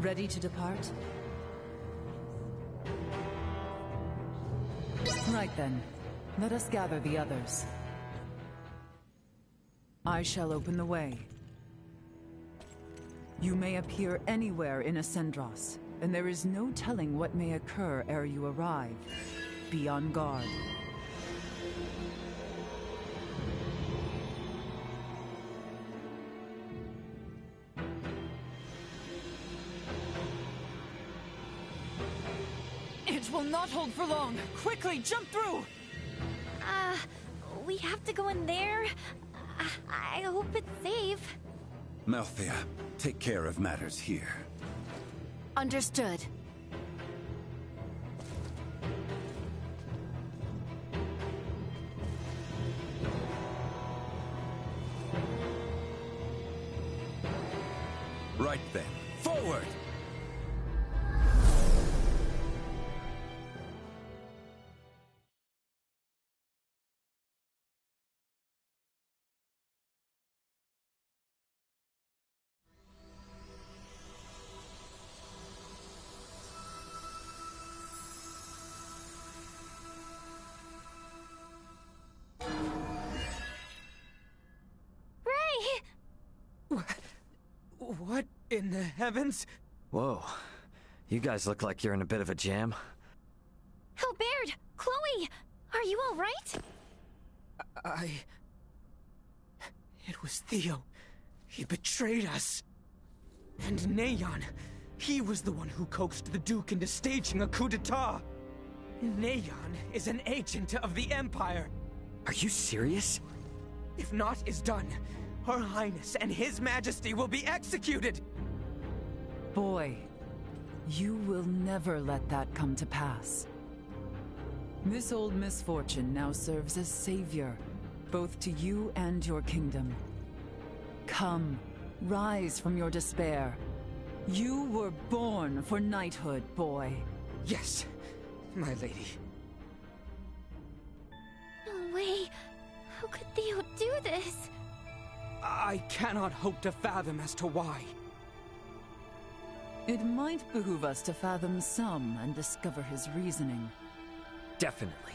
Ready to depart? Right then. Let us gather the others. I shall open the way. You may appear anywhere in Ascendros, and there is no telling what may occur ere you arrive. Be on guard. It will not hold for long! Quickly, jump through! We have to go in there? I hope it's safe. Melthea, take care of matters here. Understood. Right then, forward! What in the heavens? Whoa. You guys look like you're in a bit of a jam. Hilbert! Chloe! Are you alright? It was Theo. He betrayed us. And Neon. He was the one who coaxed the Duke into staging a coup d'etat. Neon is an agent of the Empire. Are you serious? If naught is done, Her Highness and His Majesty will be executed! Boy, you will never let that come to pass. This old misfortune now serves as savior, both to you and your kingdom. Come, rise from your despair. You were born for knighthood, boy. Yes, my lady. No way. How could Theo do this? I cannot hope to fathom as to why. It might behoove us to fathom some and discover his reasoning. Definitely.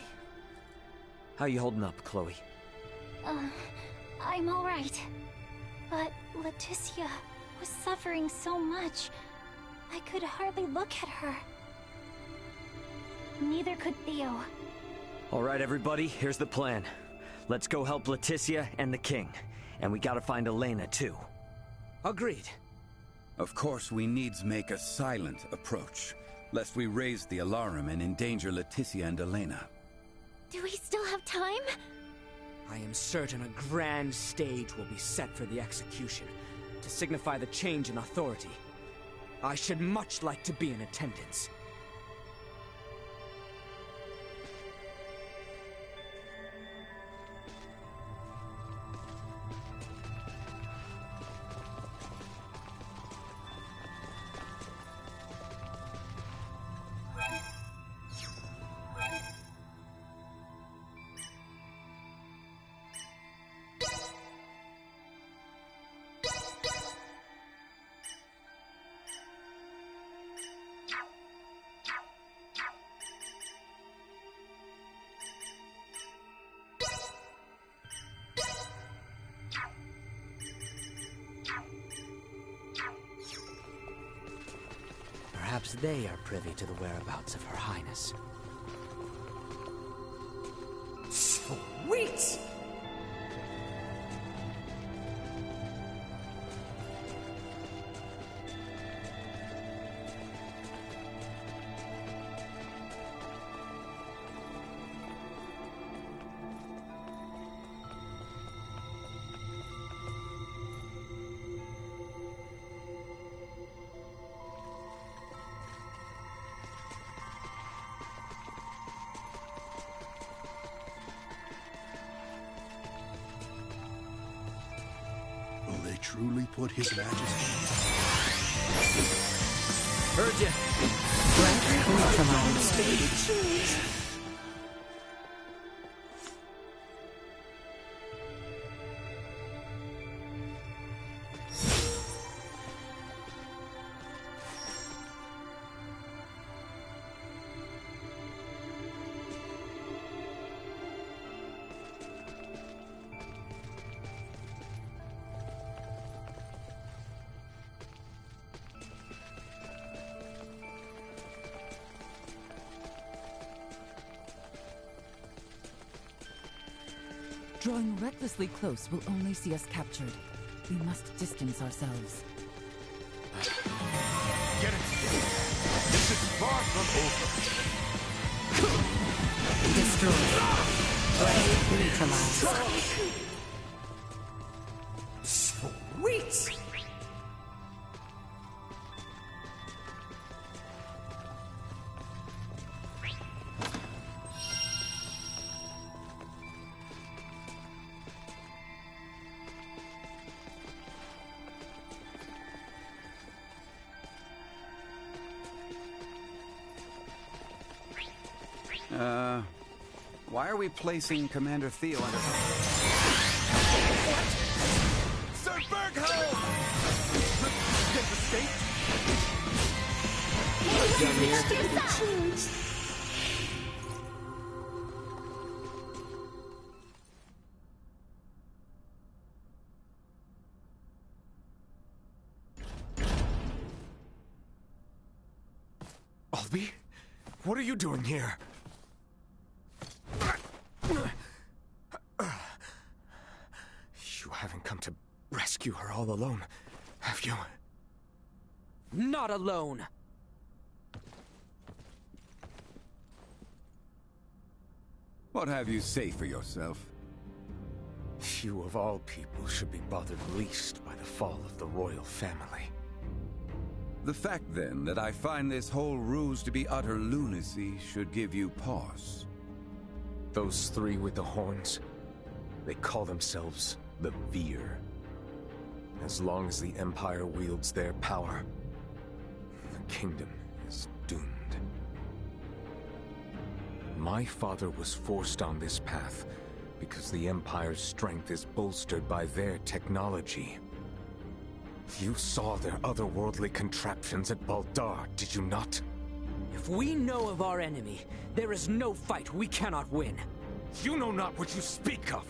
How you holding up, Chloe? I'm alright. But Leticia was suffering so much. I could hardly look at her. Neither could Theo. Alright, everybody, here's the plan. Let's go help Leticia and the king. And we gotta find Elena, too. Agreed. Of course, we needs make a silent approach, lest we raise the alarm and endanger Leticia and Elena. Do we still have time? I am certain a grand stage will be set for the execution, to signify the change in authority. I should much like to be in attendance. Perhaps they are privy to the whereabouts of Her Highness. Sweet! Will they truly put His Majesty? Heard ya. Drawing recklessly close will only see us captured. We must distance ourselves. Get it! This is far from over! Destroyed. Threat neutralized. Sweet! Why are we placing Commander Theo under... What? Sir Bergholm! They've escaped? Albie? What are you doing here? You haven't come to rescue her all alone, have you? Not alone! What have you say for yourself? You of all people should be bothered least by the fall of the royal family. The fact, then, that I find this whole ruse to be utter lunacy should give you pause. Those three with the horns, they call themselves the Veer. As long as the Empire wields their power, the kingdom is doomed. My father was forced on this path because the Empire's strength is bolstered by their technology. You saw their otherworldly contraptions at Baldar, did you not? If we know of our enemy, there is no fight we cannot win. You know not what you speak of.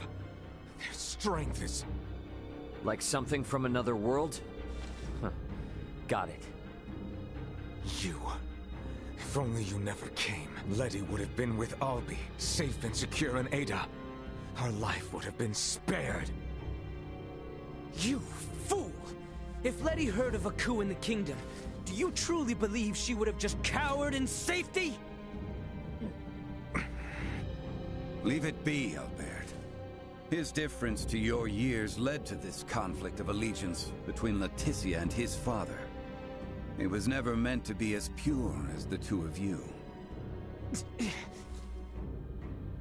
Their strength is... Like something from another world? Huh. Got it. You. If only you never came, Letty would have been with Albie, safe and secure in Ada. Her life would have been spared. You fool! If Letty heard of a coup in the kingdom, do you truly believe she would have just cowered in safety? Leave it be, Albert. His difference to your years led to this conflict of allegiance between Leticia and his father. It was never meant to be as pure as the two of you.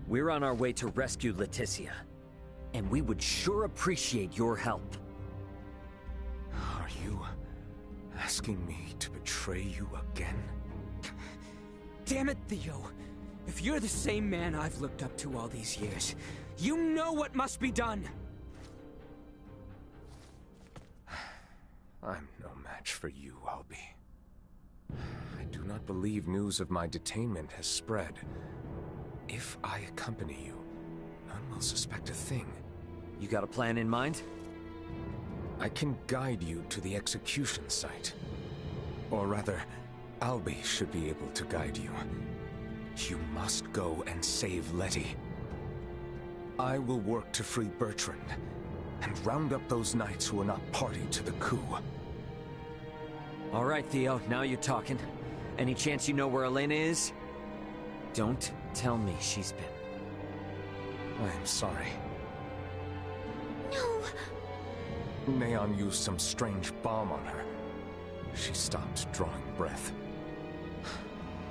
We're on our way to rescue Leticia, and we would sure appreciate your help. Are you asking me to betray you again? Damn it, Theo. If you're the same man I've looked up to all these years, you know what must be done! I'm no match for you, Albie. I do not believe news of my detainment has spread. If I accompany you, none will suspect a thing. You got a plan in mind? I can guide you to the execution site. Or rather, Albie should be able to guide you. You must go and save Letty. I will work to free Bertrand, and round up those knights who are not party to the coup. All right, Theo, now you're talking. Any chance you know where Elena is? Don't tell me she's been... I'm sorry. No! Neon used some strange bomb on her. She stopped drawing breath.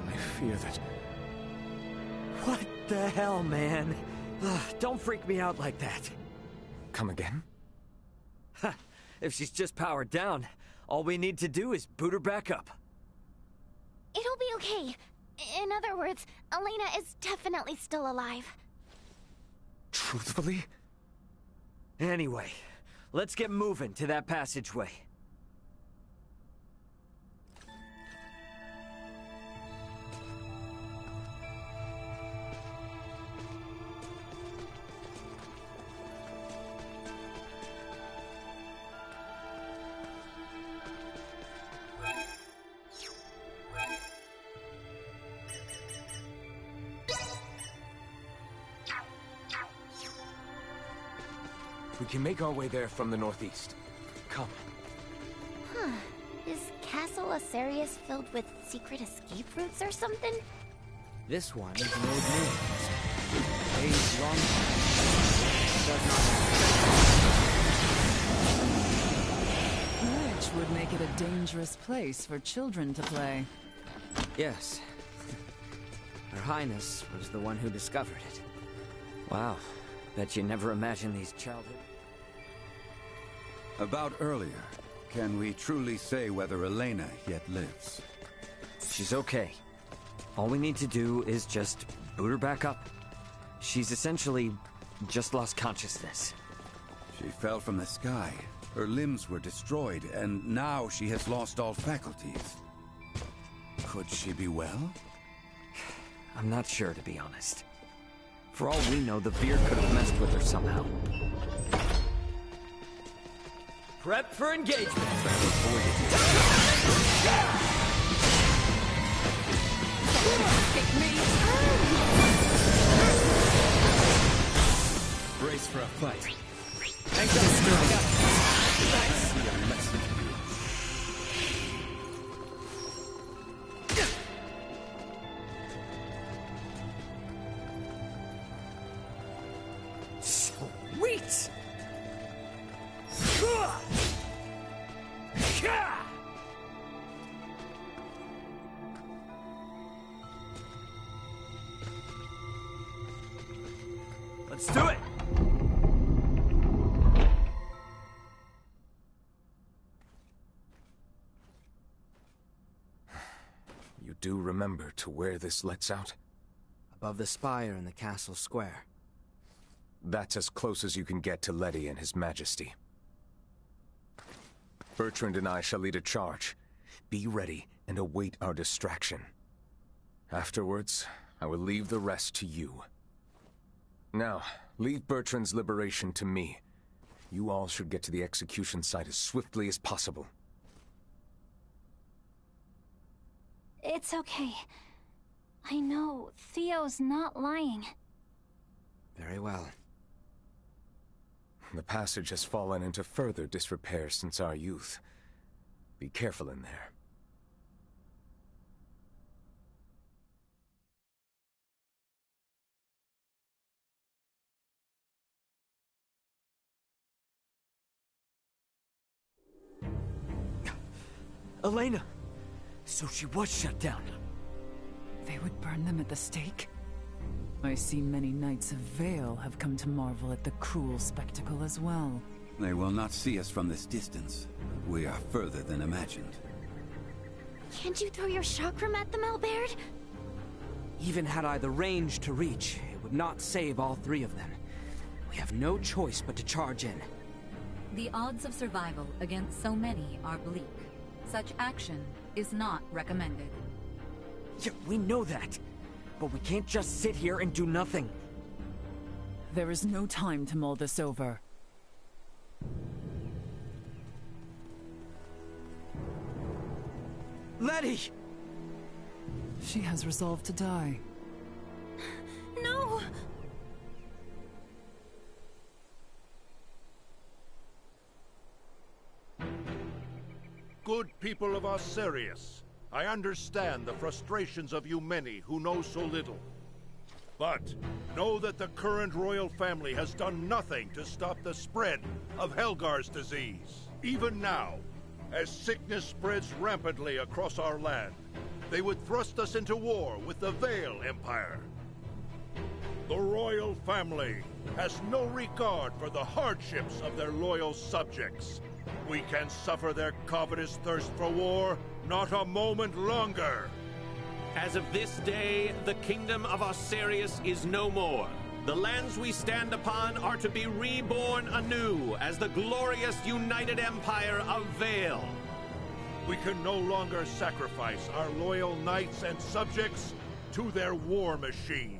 I fear that... What the hell, man? Don't freak me out like that. Come again? If she's just powered down, all we need to do is boot her back up. It'll be okay. In other words, Elena is definitely still alive. Truthfully? Anyway, let's get moving to that passageway. We can make our way there from the northeast. Come. Huh. Is Castle Asarius filled with secret escape routes or something? This one is an old news. Days long. Does not. Which would make it a dangerous place for children to play. Yes. Her Highness was the one who discovered it. Wow. Bet you never imagined these childhood... About earlier, can we truly say whether Elena yet lives? She's okay. All we need to do is just boot her back up. She's essentially just lost consciousness. She fell from the sky. Her limbs were destroyed, and now she has lost all faculties. Could she be well? I'm not sure, to be honest. For all we know, the Veer could have messed with her somehow. Prep for engagement. Brace for a fight. Thanks, I got it. Nice. See a lesson. Sweet! Let's do it! You do remember to where this lets out? Above the spire in the castle square. That's as close as you can get to Letty and His Majesty. Bertrand and I shall lead a charge. Be ready and await our distraction. Afterwards, I will leave the rest to you. Now, leave Bertrand's liberation to me. You all should get to the execution site as swiftly as possible. It's okay. I know Theo's not lying. Very well. The passage has fallen into further disrepair since our youth. Be careful in there. Elena! So she was shut down. They would burn them at the stake? I see many knights of Vale have come to marvel at the cruel spectacle as well. They will not see us from this distance. We are further than imagined. Can't you throw your chakram at them, Albert? Even had I the range to reach, it would not save all three of them. We have no choice but to charge in. The odds of survival against so many are bleak. Such action is not recommended. Yeah, we know that. But we can't just sit here and do nothing. There is no time to mull this over. Letty! She has resolved to die. No! Good people of Asarius, I understand the frustrations of you many who know so little. But know that the current royal family has done nothing to stop the spread of Helgar's disease. Even now, as sickness spreads rampantly across our land, they would thrust us into war with the Vale Empire. The royal family has no regard for the hardships of their loyal subjects. We can suffer their covetous thirst for war not a moment longer. As of this day, the kingdom of Asarius is no more. The lands we stand upon are to be reborn anew as the glorious united empire of Vale. We can no longer sacrifice our loyal knights and subjects to their war machine.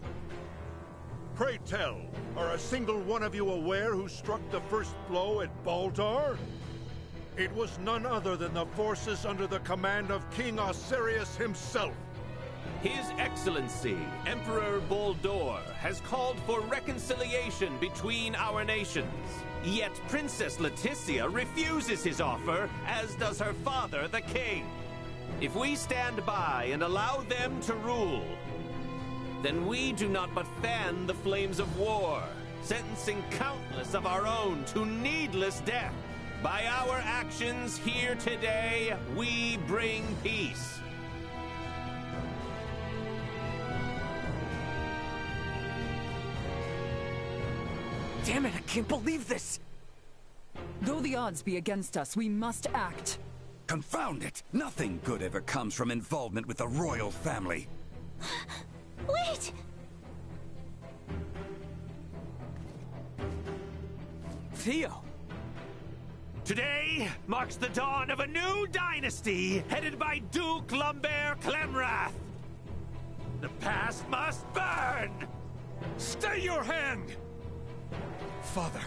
Pray tell, are a single one of you aware who struck the first blow at Baldar? It was none other than the forces under the command of King Asarius himself. His Excellency, Emperor Boldor, has called for reconciliation between our nations. Yet Princess Leticia refuses his offer, as does her father, the king. If we stand by and allow them to rule, then we do not but fan the flames of war, sentencing countless of our own to needless death. By our actions here today, we bring peace. Damn it, I can't believe this! Though the odds be against us, we must act. Confound it! Nothing good ever comes from involvement with the royal family. Wait! Theo! Today marks the dawn of a new dynasty headed by Duke Lumbert Clemrath. The past must burn! Stay your hand! Father,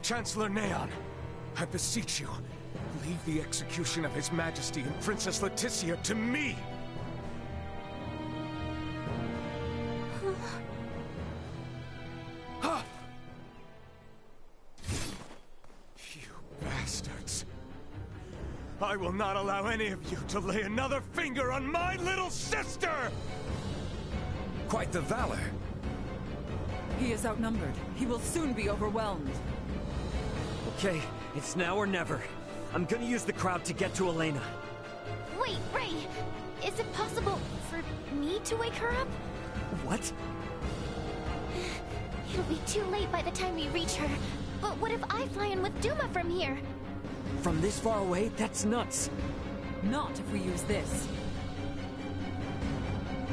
Chancellor Neon, I beseech you, leave the execution of His Majesty and Princess Leticia to me! You bastards! I will not allow any of you to lay another finger on my little sister! Quite the valor. He is outnumbered. He will soon be overwhelmed. Okay, it's now or never. I'm gonna use the crowd to get to Elena. Wait, Ray! Is it possible for me to wake her up? What? It'll be too late by the time we reach her. But what if I fly in with Duma from here? From this far away? That's nuts. Not if we use this.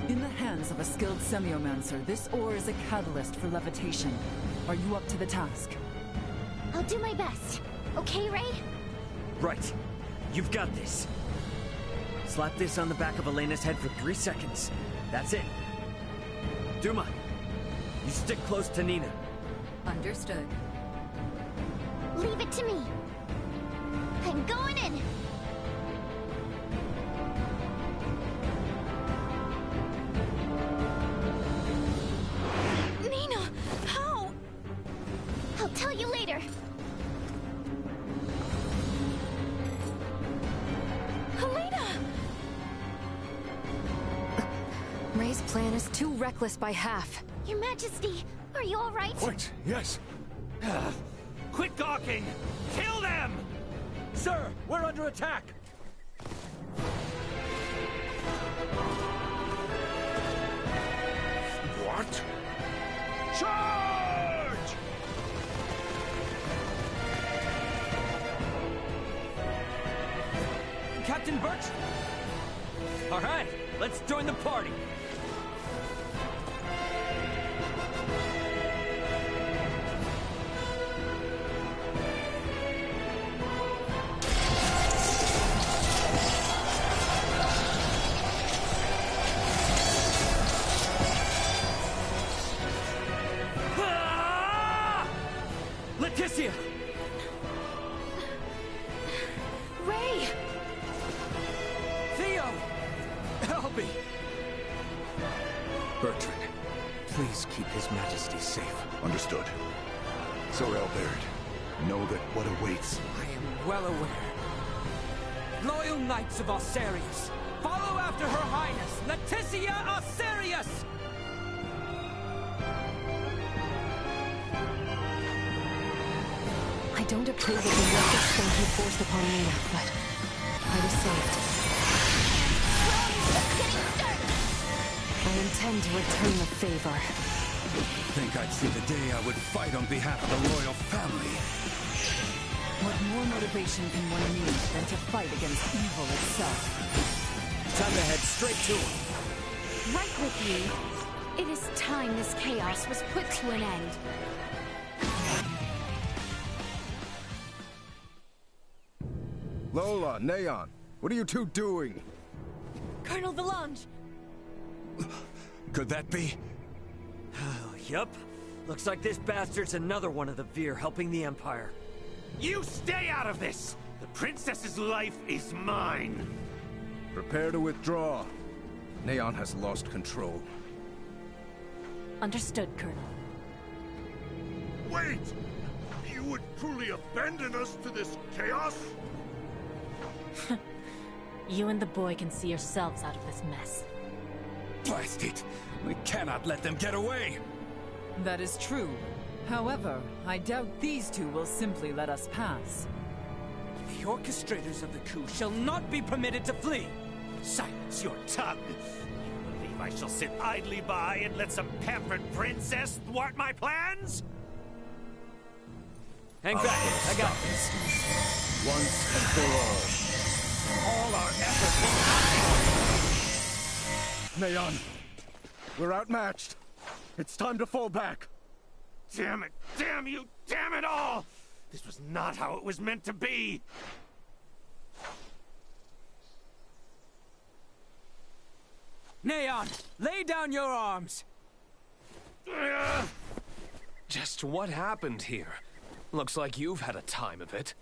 In the hands of a skilled semiomancer, this ore is a catalyst for levitation. Are you up to the task? I'll do my best. Okay, Ray? Right. You've got this. Slap this on the back of Elena's head for 3 seconds. That's it. Duma, you stick close to Nina. Understood. Leave it to me. I'm going in! Nina! How? I'll tell you later. Helena! Ray's plan is too reckless by half. Your Majesty, are you all right? Wait, yes. Quit gawking! Kill them! Sir, we're under attack! What? Charge! Captain Birch? All right, let's join the party. Leticia! Ray! Theo! Albie! Bertrand, please keep His Majesty safe. Understood. Sir Albert, know that what awaits. I am well aware. Loyal Knights of Osarius, follow after Her Highness, Leticia Osarius! I don't approve of the reckless thing he forced upon Nina, but I was saved. Getting started! I intend to return the favor. Think I'd see the day I would fight on behalf of the royal family. What more motivation can one need than to fight against evil itself? Time to head straight to him. Right with you. It is time this chaos was put to an end. Lola, Neon, what are you two doing? Colonel Valange! Could that be? Yup. Looks like this bastard's another one of the Veer helping the Empire. You stay out of this! The princess's life is mine! Prepare to withdraw. Neon has lost control. Understood, Colonel. Wait! You would truly abandon us to this chaos? You and the boy can see yourselves out of this mess. Blast it! We cannot let them get away! That is true. However, I doubt these two will simply let us pass. The orchestrators of the coup shall not be permitted to flee! Silence your tongue! You believe I shall sit idly by and let some pampered princess thwart my plans? Hang back, I got this. Once and for All our efforts will... all. Neon, we're outmatched. It's time to fall back. Damn it! Damn you! Damn it all! This was not how it was meant to be! Neon, lay down your arms! Just what happened here? Looks like you've had a time of it.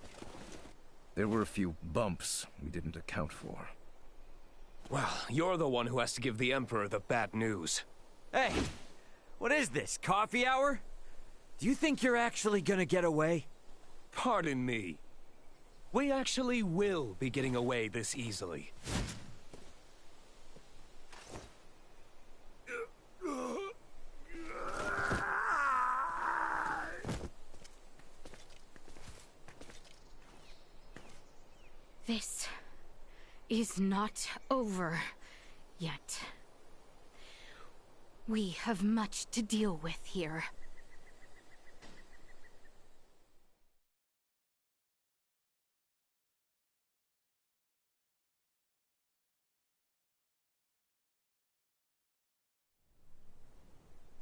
There were a few bumps we didn't account for. Well, you're the one who has to give the Emperor the bad news. Hey! What is this, coffee hour? Do you think you're actually gonna get away? Pardon me. We actually will be getting away this easily. This is not over yet. We have much to deal with here.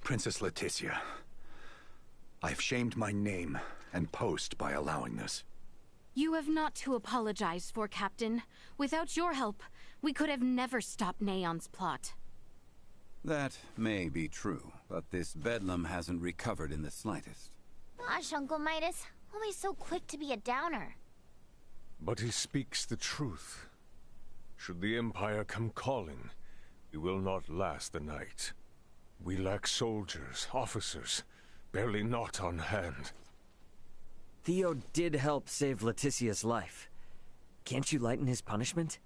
Princess Leticia, I've shamed my name and post by allowing this. You have not to apologize for, Captain. Without your help, we could have never stopped Neon's plot. That may be true, but this bedlam hasn't recovered in the slightest. Gosh, Uncle Midas, always so quick to be a downer. But he speaks the truth. Should the Empire come calling, we will not last the night. We lack soldiers, officers, barely not on hand. Theo did help save Leticia's life. Can't you lighten his punishment?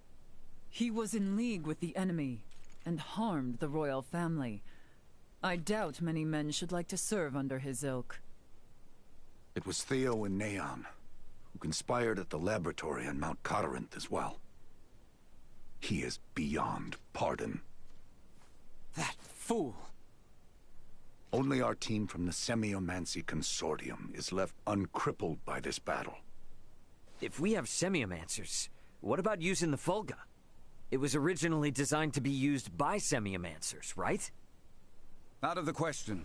He was in league with the enemy and harmed the royal family. I doubt many men should like to serve under his ilk. It was Theo and Neon, who conspired at the laboratory on Mount Corinth as well. He is beyond pardon. That fool! Only our team from the Semiomancy Consortium is left uncrippled by this battle. If we have semiomancers, what about using the Fulga? It was originally designed to be used by semiomancers, right? Out of the question.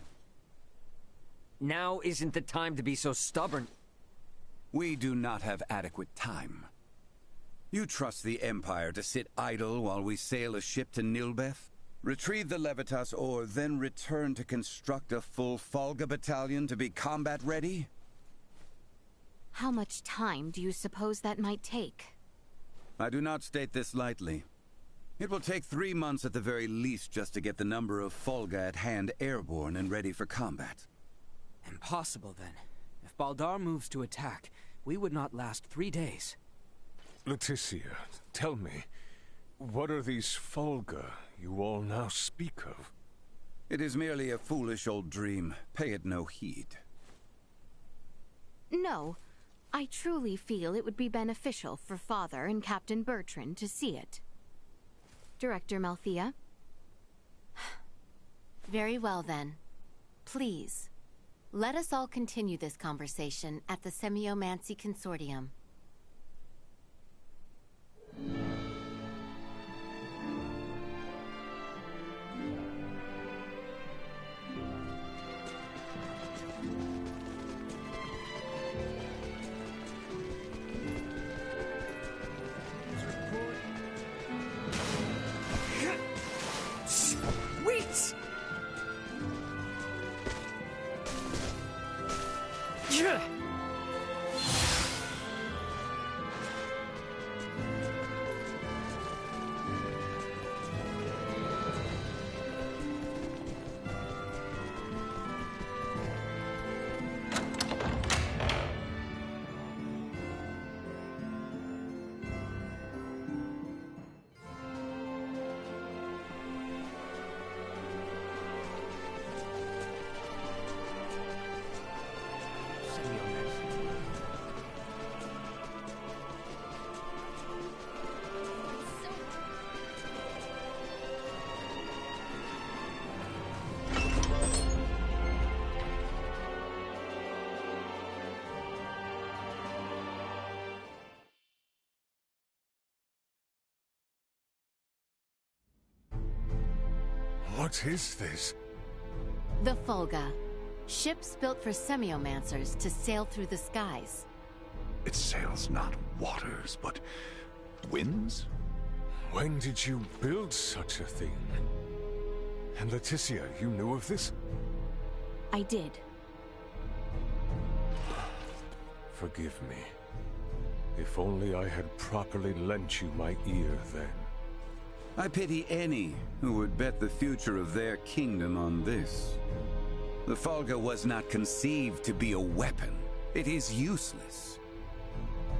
Now isn't the time to be so stubborn. We do not have adequate time. You trust the Empire to sit idle while we sail a ship to Nilbeth? Retrieve the Levitas ore, then return to construct a full Fulga battalion to be combat-ready? How much time do you suppose that might take? I do not state this lightly. It will take 3 months at the very least just to get the number of Fulga at hand airborne and ready for combat. Impossible, then. If Baldar moves to attack, we would not last 3 days. Leticia, tell me, what are these Fulga you all now speak of? It is merely a foolish old dream. Pay it no heed. No. I truly feel it would be beneficial for Father and Captain Bertrand to see it. Director Malthea? Very well, then. Please, let us all continue this conversation at the Semiomancy Consortium. What is this? The Fulga. Ships built for semiomancers to sail through the skies. It sails not waters, but winds? When did you build such a thing? And Leticia, you knew of this? I did. Forgive me. If only I had properly lent you my ear then. I pity any who would bet the future of their kingdom on this. The Fulga was not conceived to be a weapon. It is useless.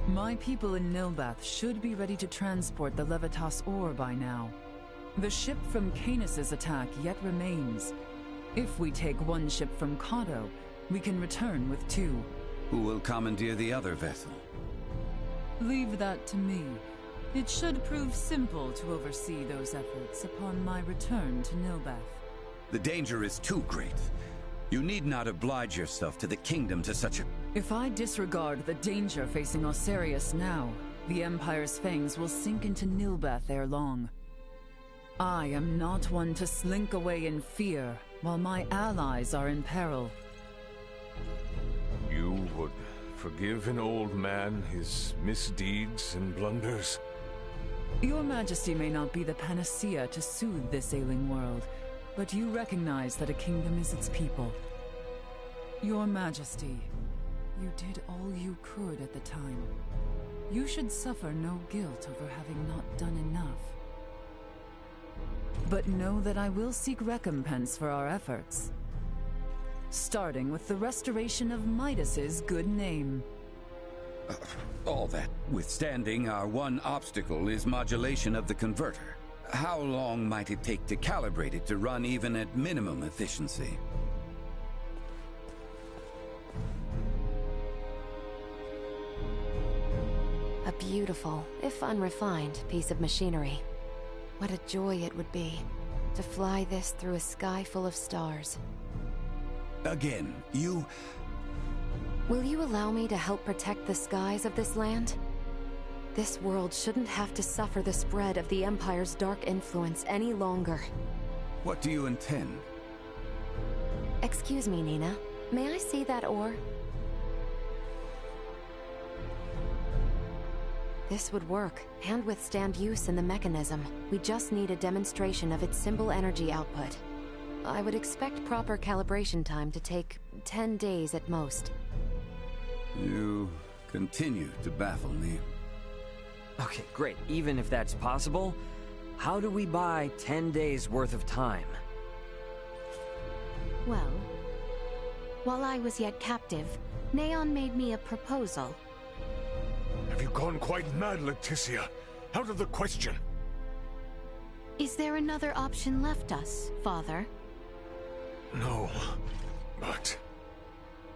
My people in Nilbath should be ready to transport the Levitas ore by now. The ship from Canis's attack yet remains. If we take one ship from Kato, we can return with 2. Who will commandeer the other vessel? Leave that to me. It should prove simple to oversee those efforts upon my return to Nilbath. The danger is too great. You need not oblige yourself to the kingdom to such a... If I disregard the danger facing Osarius now, the Empire's fangs will sink into Nilbath ere long. I am not one to slink away in fear while my allies are in peril. You would forgive an old man his misdeeds and blunders? Your Majesty may not be the panacea to soothe this ailing world, but you recognize that a kingdom is its people. Your Majesty, you did all you could at the time. You should suffer no guilt over having not done enough. But know that I will seek recompense for our efforts. Starting with the restoration of Midas's good name. All that withstanding, our one obstacle is modulation of the converter. How long might it take to calibrate it to run even at minimum efficiency? A beautiful, if unrefined, piece of machinery. What a joy it would be to fly this through a sky full of stars. Again, you... Will you allow me to help protect the skies of this land? This world shouldn't have to suffer the spread of the Empire's dark influence any longer. What do you intend? Excuse me, Nina. May I see that ore? This would work, and withstand use in the mechanism. We just need a demonstration of its symbol energy output. I would expect proper calibration time to take 10 days at most. You continue to baffle me. Okay, great. Even if that's possible, how do we buy 10 days worth of time? Well, while I was yet captive, Neon made me a proposal. Have you gone quite mad, Leticia? Out of the question. Is there another option left us, Father? No, but...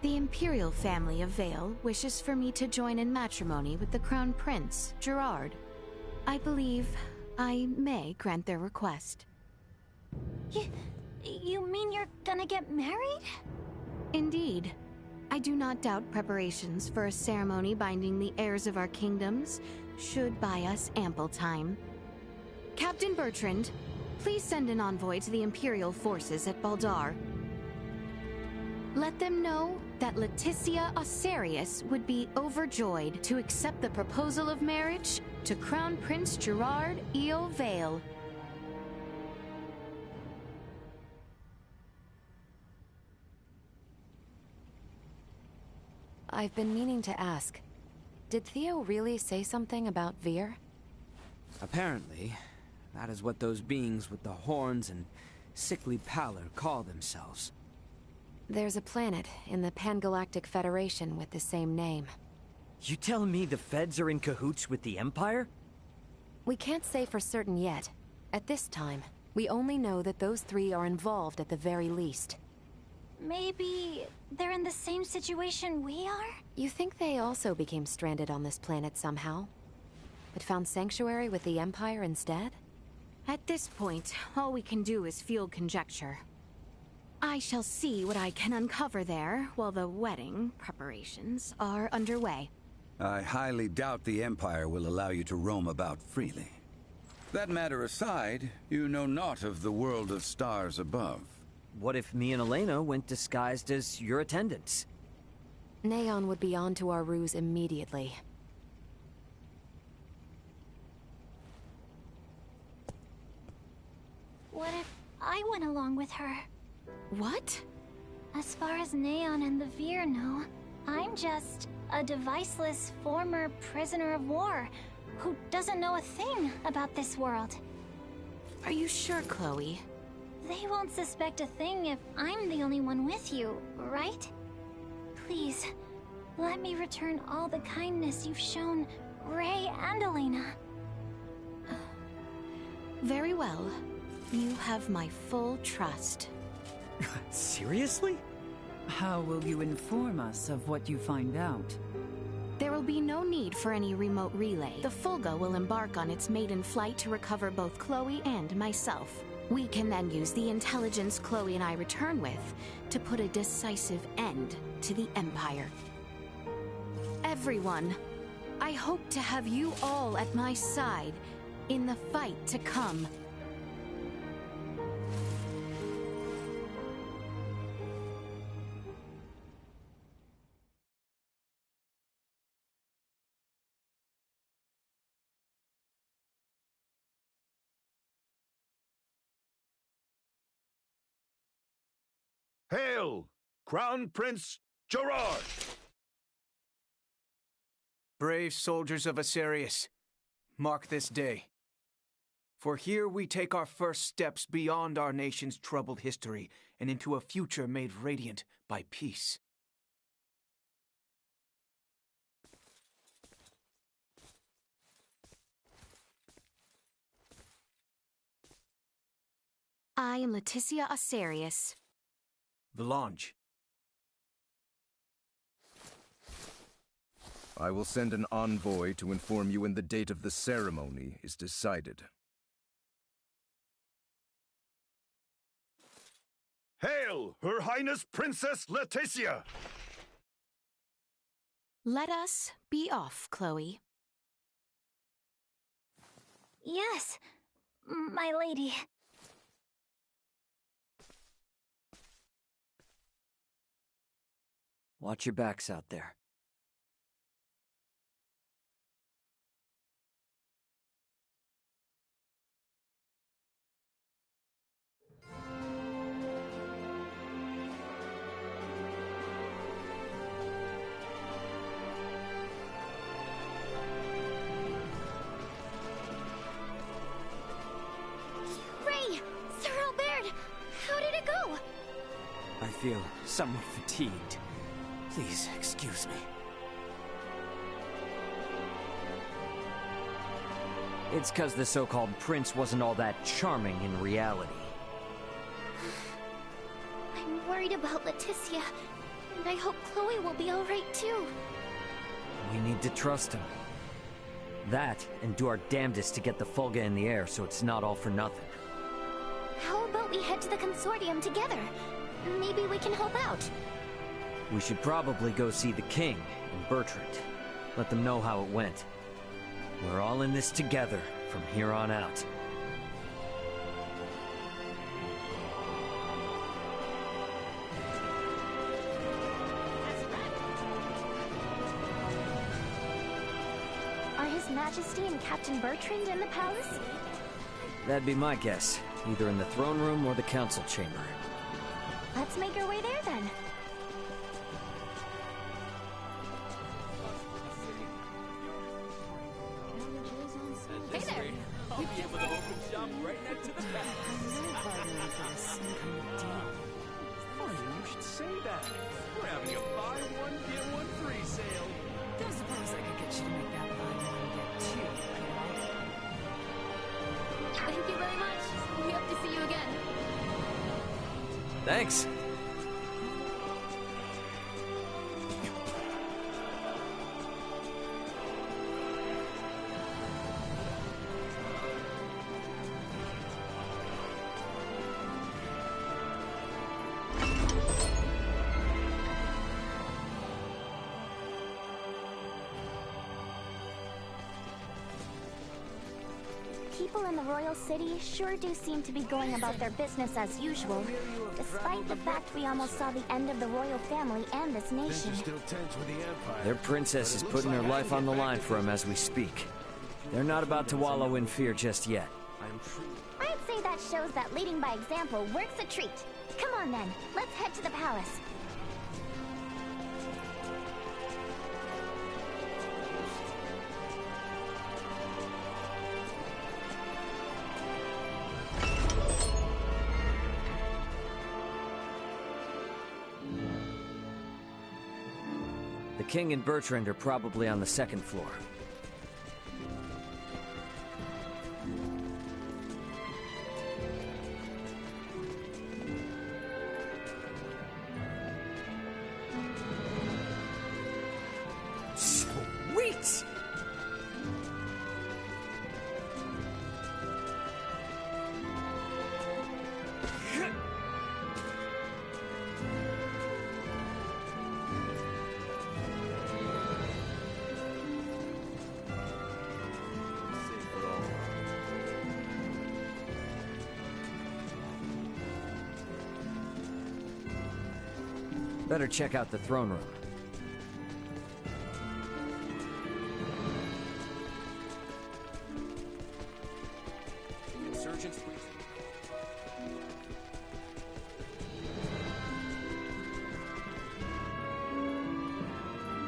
The Imperial family of Vale wishes for me to join in matrimony with the Crown Prince, Gerard. I believe I may grant their request. You mean you're gonna get married? Indeed. I do not doubt preparations for a ceremony binding the heirs of our kingdoms should buy us ample time. Captain Bertrand, please send an envoy to the Imperial forces at Baldar. Let them know that Leticia Osarius would be overjoyed to accept the proposal of marriage to Crown Prince Gerard Eo Vale. I've been meaning to ask. Did Theo really say something about Vir? Apparently, that is what those beings with the horns and sickly pallor call themselves. There's a planet in the Pangalactic Federation with the same name. You telling me the Feds are in cahoots with the Empire? We can't say for certain yet. At this time, we only know that those 3 are involved at the very least. Maybe they're in the same situation we are? You think they also became stranded on this planet somehow? But found sanctuary with the Empire instead? At this point, all we can do is field conjecture. I shall see what I can uncover there while the wedding preparations are underway. I highly doubt the Empire will allow you to roam about freely. That matter aside, you know naught of the world of stars above. What if me and Elena went disguised as your attendants? Neon would be onto our ruse immediately. What if I went along with her? What? As far as Neon and the Veer know, I'm just a deviceless former prisoner of war who doesn't know a thing about this world. Are you sure, Chloe? They won't suspect a thing if I'm the only one with you, right? Please, let me return all the kindness you've shown Ray and Elena. Very well. You have my full trust. Seriously? How will you inform us of what you find out? There will be no need for any remote relay. The Fulga will embark on its maiden flight to recover both Chloe and myself. We can then use the intelligence Chloe and I return with to put a decisive end to the Empire. Everyone, I hope to have you all at my side in the fight to come. Hail, Crown Prince Gerard! Brave soldiers of Asarius, mark this day. For here we take our first steps beyond our nation's troubled history and into a future made radiant by peace. I am Leticia Asarius. Valange. I will send an envoy to inform you when the date of the ceremony is decided. Hail, Her Highness Princess Leticia! Let us be off, Chloe. Yes, my lady. Watch your backs out there. Ray! Sir Albert! How did it go? I feel somewhat fatigued. Please excuse me. It's 'cause the so-called prince wasn't all that charming in reality. I'm worried about Leticia, and I hope Chloe will be alright too. We need to trust him. That, and do our damnedest to get the Fulga in the air so it's not all for nothing. How about we head to the consortium together? Maybe we can help out. We should probably go see the king and Bertrand. Let them know how it went. We're all in this together from here on out. Are His Majesty and Captain Bertrand in the palace? That'd be my guess. Either in the throne room or the council chamber. Let's make our way there then. Hey there! I'll be able to open shop right next to the back. Funny, you should say that. We're having a buy one, get one free sale. Don't suppose I could get you to make that buy one, get two, could I? Thank you very much. We hope to see you again. Thanks. people in the royal city sure do seem to be going about their business as usual, despite the fact we almost saw the end of the royal family and this nation. Their princess is putting her life on the line for him as we speak. They're not about to wallow in fear just yet. I'd say that shows that leading by example works a treat. Come on then, let's head to the palace. The King and Bertrand are probably on the second floor. Sweet! Better check out the throne room. Insurgents, please.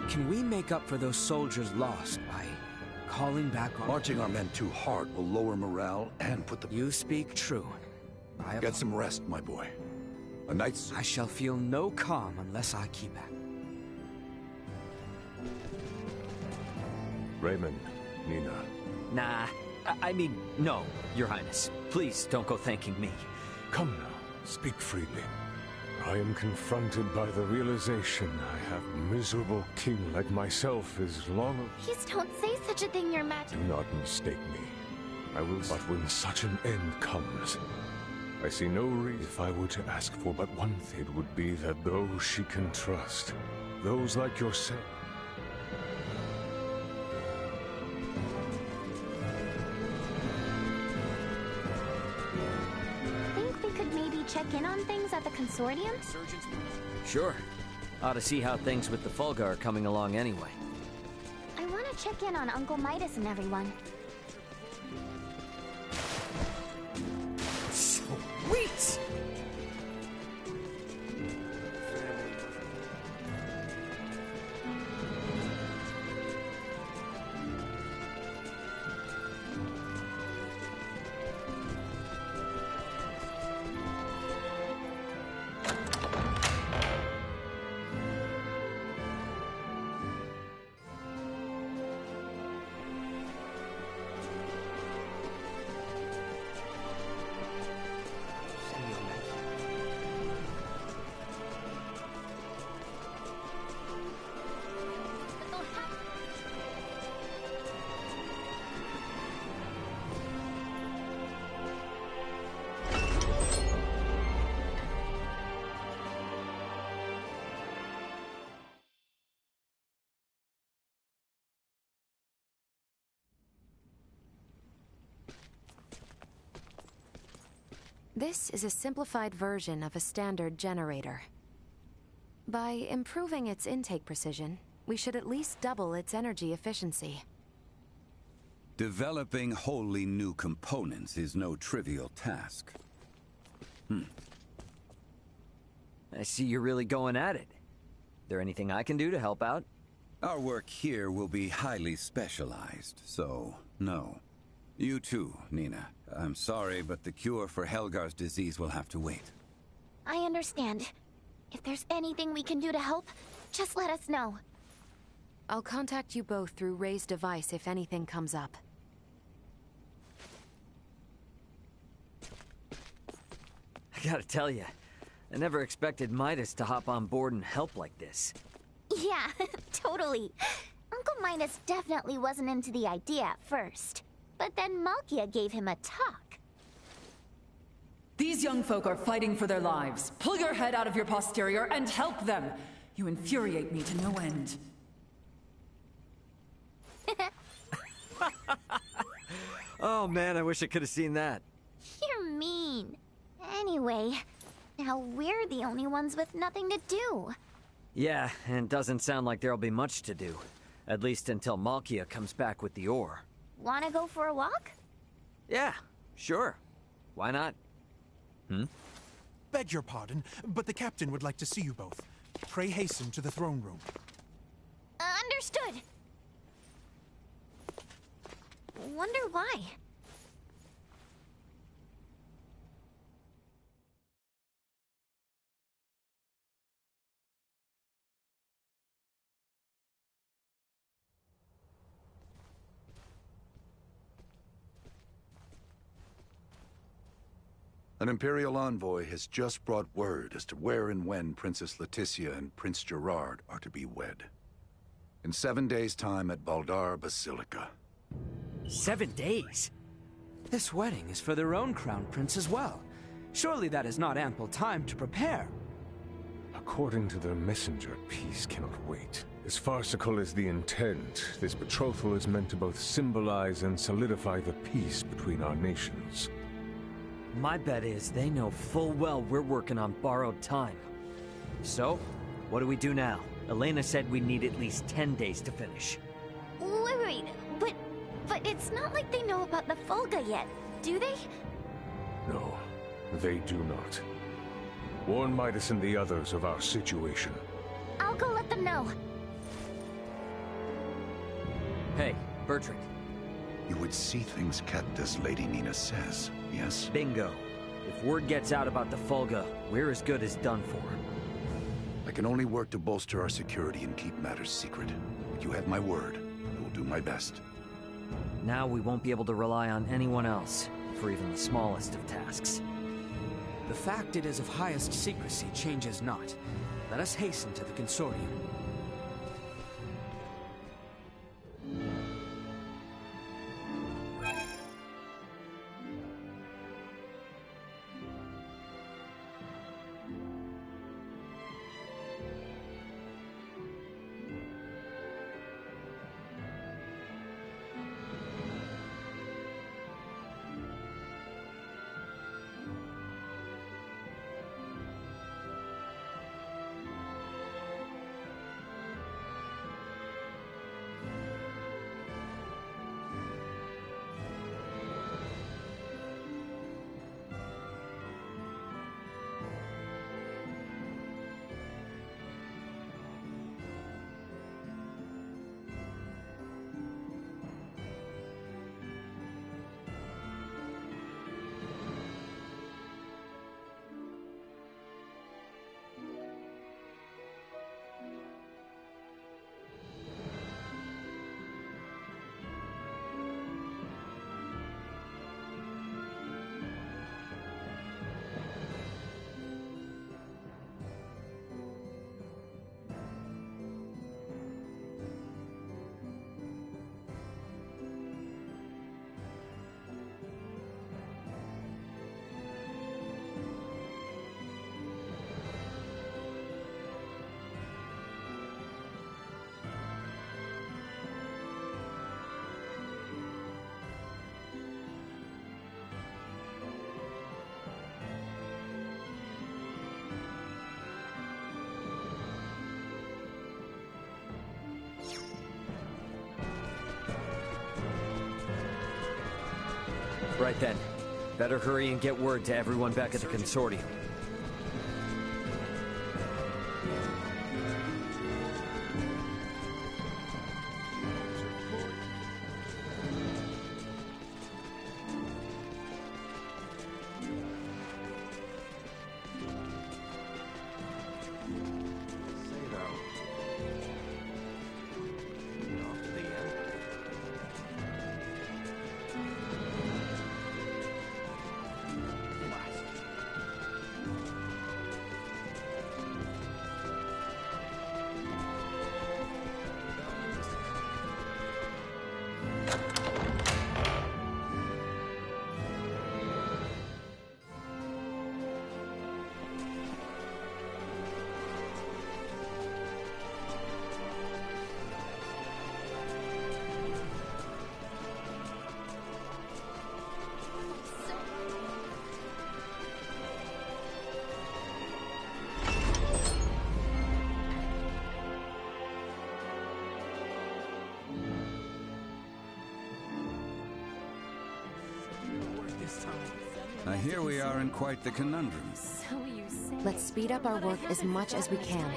Can we make up for those soldiers lost by calling back on... Marching our men too hard will lower morale and put the... You speak true. Get some rest, my boy. A night's... I shall feel no calm unless I keep at. Raymond, Nina. Nah, I mean, no, Your Highness. Please don't go thanking me. Come now, speak freely. I am confronted by the realization I have a miserable king like myself as long as... Please don't say such a thing, Your Majesty. Do not mistake me. I will... But when such an end comes, I see no reason. If I were to ask for but one thing, it would be that those she can trust, those like yourself... Check in on things at the consortium? Sure. Ought to see how things with the Fulga are coming along anyway. I want to check in on Uncle Midas and everyone. Sweet! This is a simplified version of a standard generator. By improving its intake precision, we should at least double its energy efficiency. Developing wholly new components is no trivial task. I see you're really going at it. There anything I can do to help out? Our work here will be highly specialized, so no. You too, Nina. I'm sorry, but the cure for Helgar's disease will have to wait. I understand. If there's anything we can do to help, just let us know. I'll contact you both through Ray's device if anything comes up. I gotta tell you, I never expected Midas to hop on board and help like this. Yeah, totally. Uncle Midas definitely wasn't into the idea at first. But then Malkia gave him a talk. These young folk are fighting for their lives. Pull your head out of your posterior and help them. You infuriate me to no end. Oh man, I wish I could have seen that. You're mean. Anyway, now we're the only ones with nothing to do. Yeah, and it doesn't sound like there'll be much to do. At least until Malkia comes back with the ore. Wanna go for a walk? Yeah, sure. Why not? Beg your pardon, but the captain would like to see you both. Pray hasten to the throne room. Understood. Wonder why. An Imperial envoy has just brought word as to where and when Princess Leticia and Prince Gerard are to be wed. In 7 days' time at Baldar Basilica. 7 days? This wedding is for their own crown prince as well. Surely that is not ample time to prepare. According to the messenger, peace cannot wait. As farcical as the intent, this betrothal is meant to both symbolize and solidify the peace between our nations. My bet is they know full well we're working on borrowed time. So, what do we do now? Elena said we need at least 10 days to finish. Wait, but it's not like they know about the Fulga yet, do they? No, they do not. Warn Midas and the others of our situation. I'll go let them know. Hey, Bertrand. You would see things kept as Lady Nina says, yes? Bingo. If word gets out about the Fulga, we're as good as done for. I can only work to bolster our security and keep matters secret. But you have my word. I will do my best. Now we won't be able to rely on anyone else, for even the smallest of tasks. The fact it is of highest secrecy changes not. Let us hasten to the consortium. Right then. Better hurry and get word to everyone back at the consortium. this time. I hear we are in quite the conundrum. Let's speed up our work as much as we can.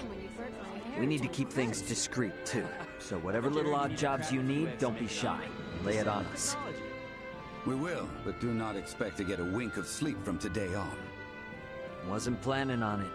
We need to keep things discreet, too. So whatever little odd jobs you need, don't be shy. Lay it on us. We will, but do not expect to get a wink of sleep from today on. Wasn't planning on it.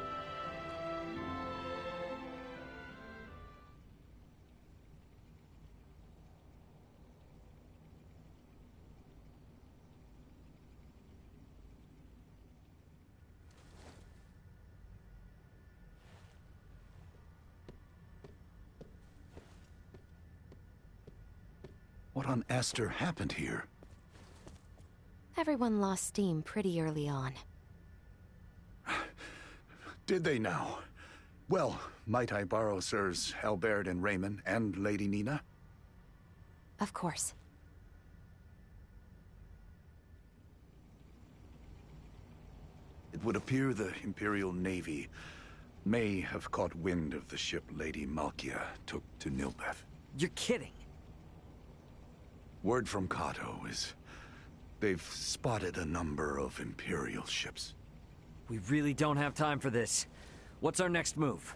What on Aster happened here? Everyone lost steam pretty early on. Did they now? Well, might I borrow Sirs Albert and Raymond and Lady Nina? Of course. It would appear the Imperial Navy may have caught wind of the ship Lady Malkia took to Nilbeth. You're kidding. Word from Kato is they've spotted a number of Imperial ships. We really don't have time for this. What's our next move?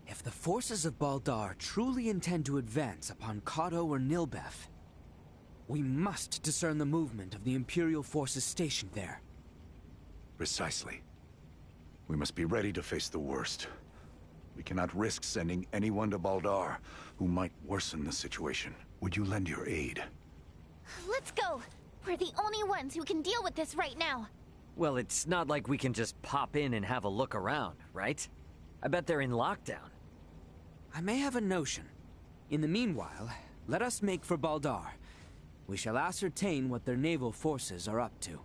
If the forces of Baldar truly intend to advance upon Kato or Nilbeth, we must discern the movement of the Imperial forces stationed there. Precisely. We must be ready to face the worst. We cannot risk sending anyone to Baldar who might worsen the situation. Would you lend your aid? Let's go! We're the only ones who can deal with this right now. Well, it's not like we can just pop in and have a look around, right? I bet they're in lockdown. I may have a notion. In the meanwhile, let us make for Baldar. We shall ascertain what their naval forces are up to.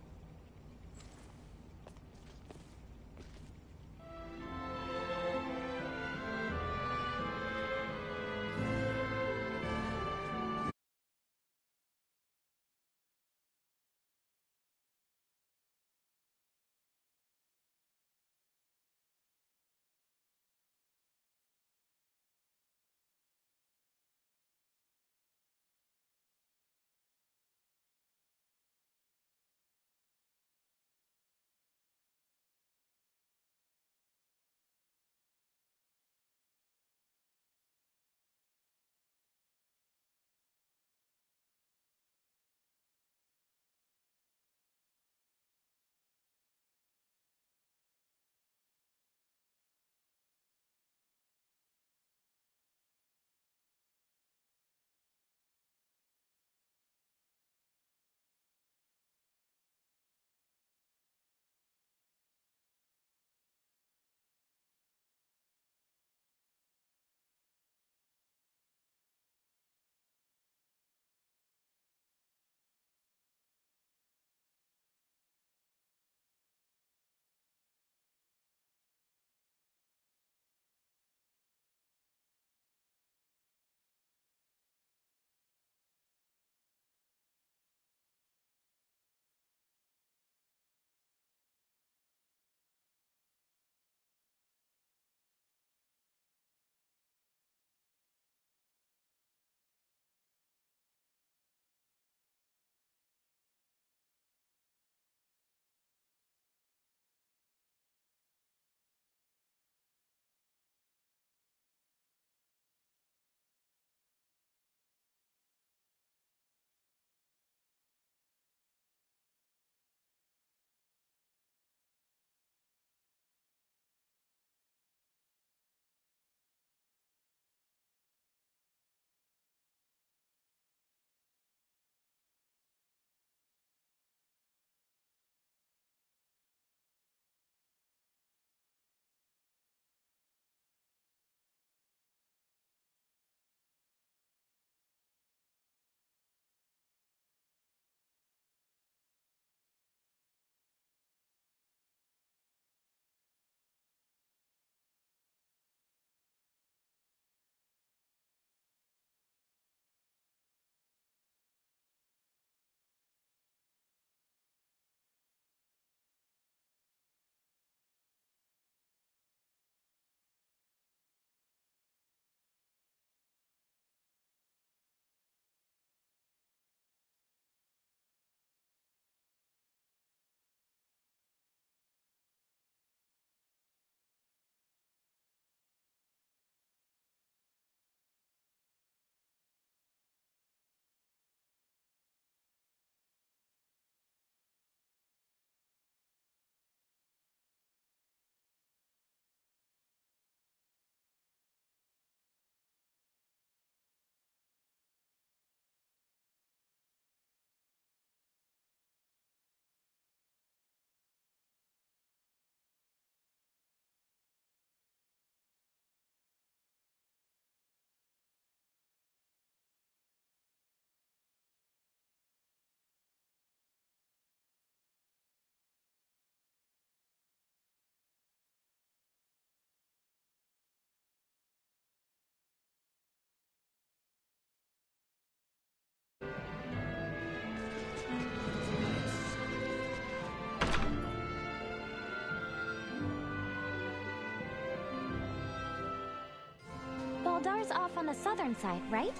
Baldar's off on the southern side, right?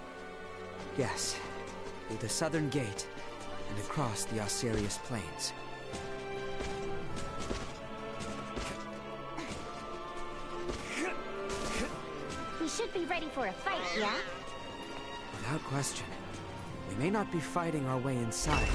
Yes. Through the southern gate, and across the Osirius Plains. We should be ready for a fight, yeah? Without question. We may not be fighting our way inside.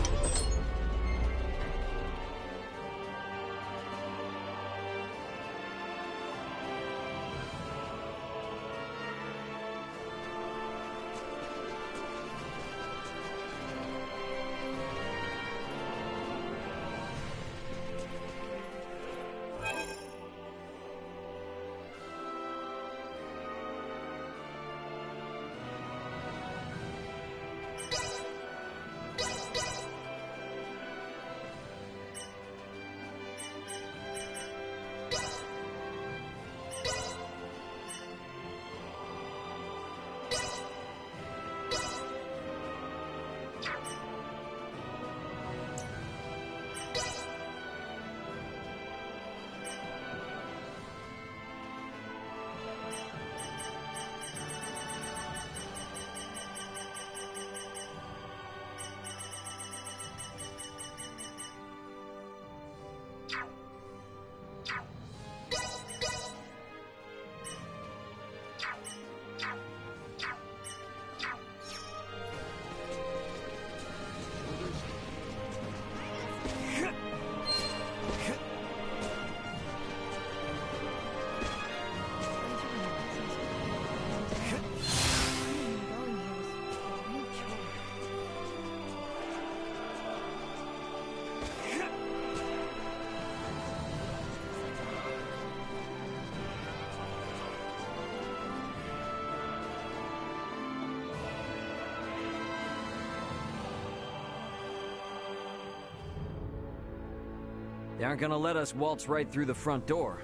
They aren't gonna let us waltz right through the front door.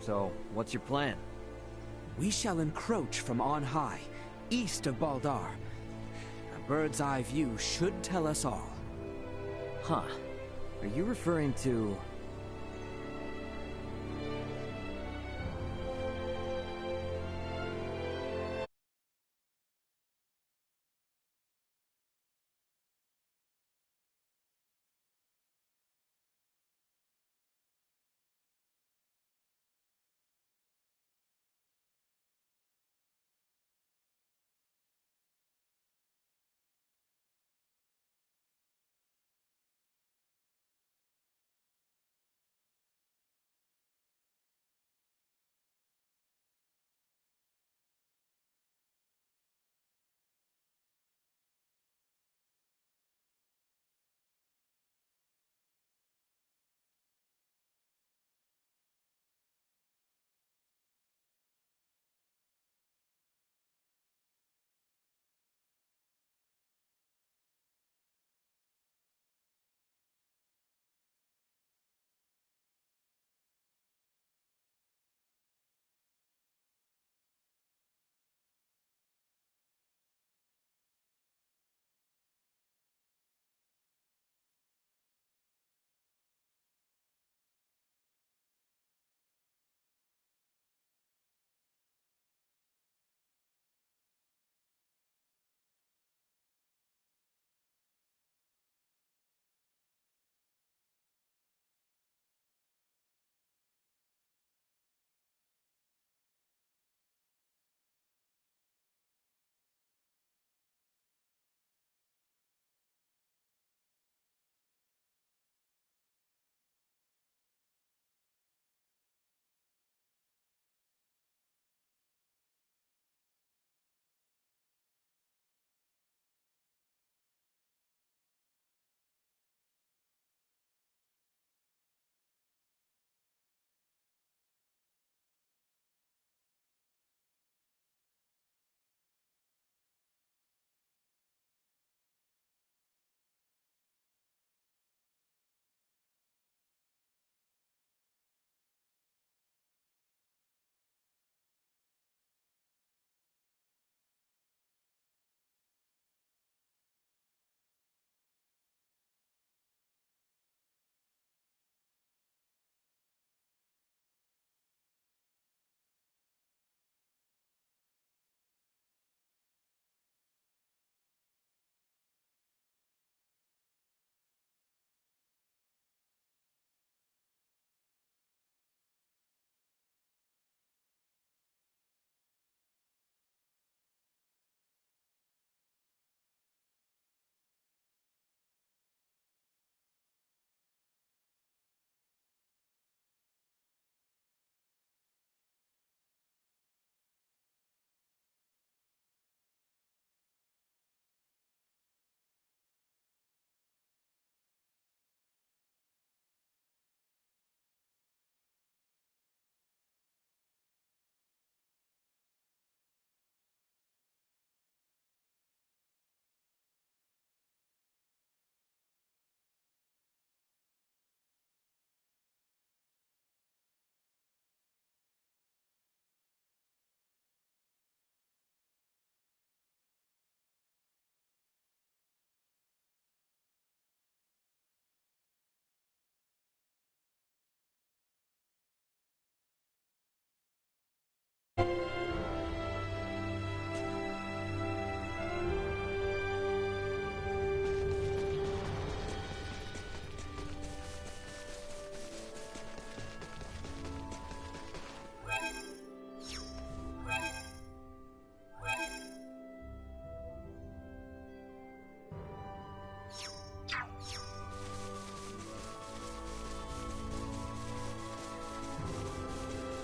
So, what's your plan? We shall encroach from on high, east of Baldar. A bird's eye view should tell us all. Huh. Are you referring to...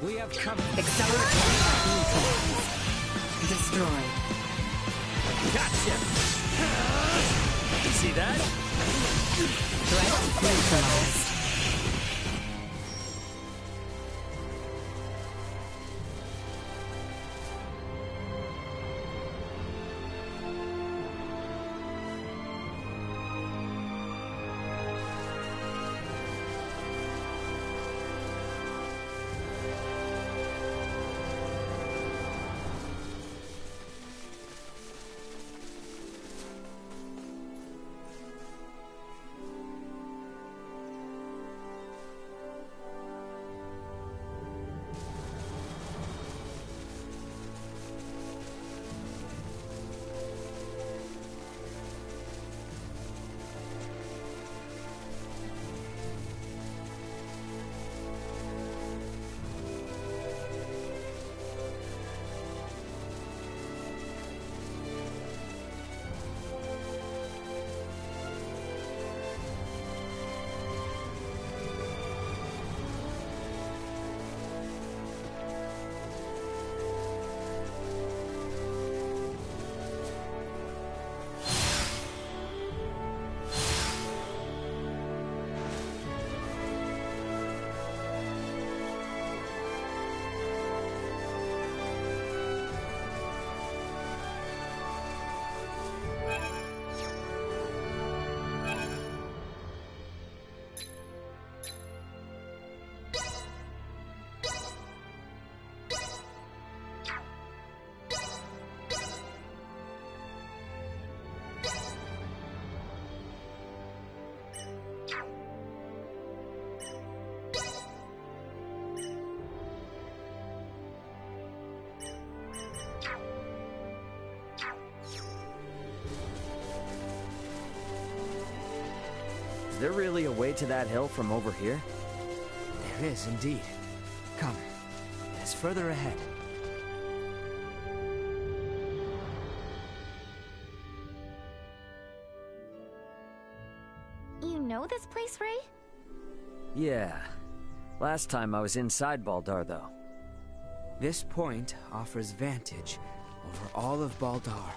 We have come. Acceleration neutralized. Destroyed. Gotcha! You see that? Threat neutralized. Is there really a way to that hill from over here? There is, indeed. Come, it is further ahead. You know this place, Ray? Yeah. Last time I was inside Baldar, though. This point offers vantage over all of Baldar.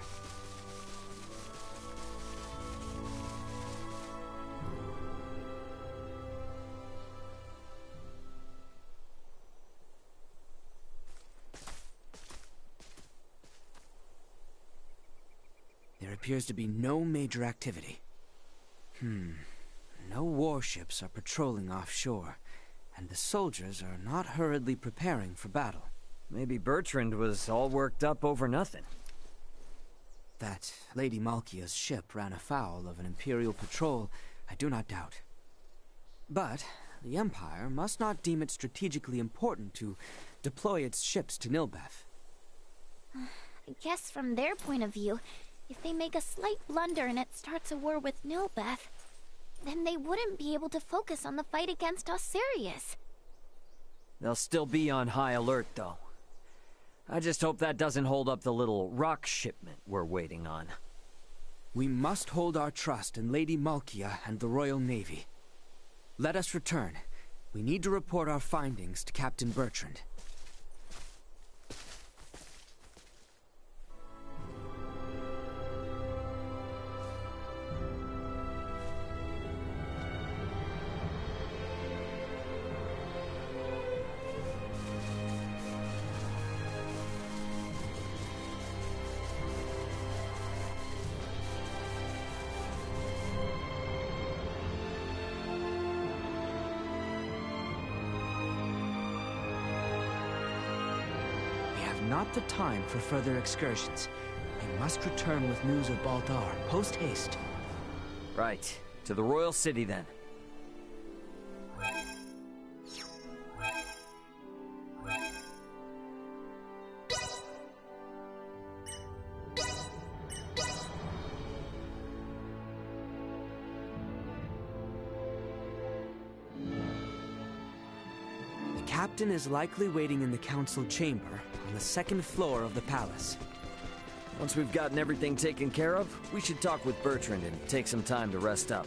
There appears to be no major activity. No warships are patrolling offshore, and the soldiers are not hurriedly preparing for battle. Maybe Bertrand was all worked up over nothing. That Lady Malkia's ship ran afoul of an Imperial patrol, I do not doubt. But the Empire must not deem it strategically important to deploy its ships to Nilbeth. I guess from their point of view, if they make a slight blunder and it starts a war with Nilbeth, then they wouldn't be able to focus on the fight against Osirius. They'll still be on high alert, though. I just hope that doesn't hold up the little rock shipment we're waiting on. We must hold our trust in Lady Malkia and the Royal Navy. Let us return. We need to report our findings to Captain Bertrand. Not the time for further excursions. We must return with news of Baldar, post-haste. Right. To the Royal City, then. The captain is likely waiting in the council chamber on the second floor of the palace. Once we've gotten everything taken care of, we should talk with Bertrand and take some time to rest up.